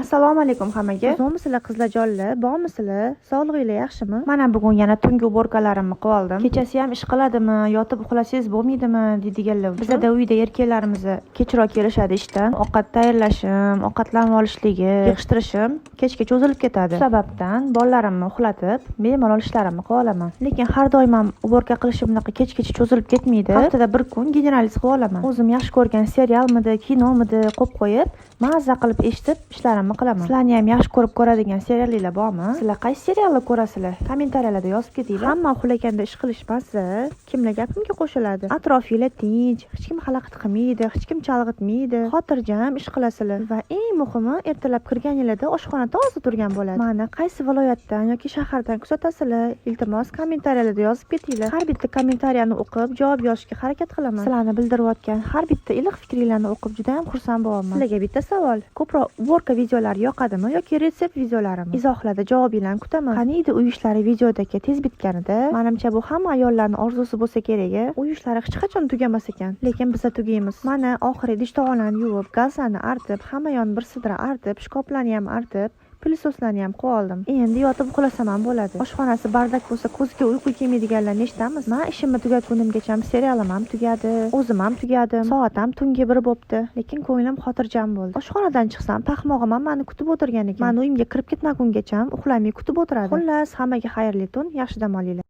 Assalomu alaykum hammaga. Zo'misizlar qizlarjonlar, bormisizlar? Sog'lig'inglar yaxshimi? Mana bugun yana tungi uborkalarimni qilib oldim. Kechasi ham ish qiladimi, yotib uxlasangiz bo'lmaydimi deydiganlar uchun. Bizda uyda erkaklarimiz kechroq kelishadi ishdan. Ovqat tayyorlashim, ovqatlanib olishligi, yig'ishtirishim kechga cho'zilib ketadi. Shu sababdan bolalarimni uxlatib, bemalol ishlarimni qilib olaman. Lekin har doim ham uborka qilishim bunaqa kechgacha cho'zilib ketmaydi. Haftada bir kun generalist qilib olaman. O'zim yaxshi ko'rgan serialmidi, kinomidi qo'yib qo'yib, mazza qilib eshitib ishlarimni qilaman. Sizlarni ham yaxshi ko'rib ko'radigan seriallar bormi? Sizlar qaysi serialni ko'rasizlar? Kommentariyalarda yozib ketinglar. Hamma uxlaganda ish qilishmasa, kimlar gapimga qo'shiladi? Atrofinglar tinch, hech kim xalaqit qilmaydi, hech kim chalg'itmaydi. Xotirjam ish qilasizlar va eng muhimi, ertalab kirganinglarda oshxona toza turgan bo'ladi. Mana qaysi viloyatdan yoki shahardan kuzatasizlar? Iltimos kommentariyalarda yozib ketinglar. Har bitta kommentariyani o'qib, javob yozishga harakat qilaman. Sizlarni bildirayotgan har bitta iliq fikringlarni o'qib juda ham xursand bo'laman. Sizlarga bitta savol. Ko'proq uborka videolari yoqadimi yoki retsept videolarim? Izohlarda javobinglarni kutaman. Qaniydi uy ishlari videodagi tez bitganida, menimcha bu hamma ayollarning orzusi bo'lsa kerak. Uy ishlari hech qachon tugamas ekan, lekin biz tugaymiz. Mana oxiri idish-tovoqlarni yuvib, gazlarni artib, hamma yon bir sidra artib, shkoflarni ham artib, pilsoslarni ham qilib oldim. Endi yotib uxlasam ham bo'ladi. Oshxonasi bardak bo'lsa, ko'ziga uyqu kelmaydiganlarni eshitamiz. Men ishimni tugatgunimgacha serialim ham tugadi, o'zim ham tugadim. Soat ham tungi 1 bo'pti, lekin ko'nglim xotirjam bo'ldi. Oshxonadan chiqsam, paxmog'im ham meni kutib o'tirgan ekan. Men uyimga kirib ketmagungacha uxlamay kutib o'tiradi. Xullas, hammaga xayrli tun, yaxshi dam olinglar.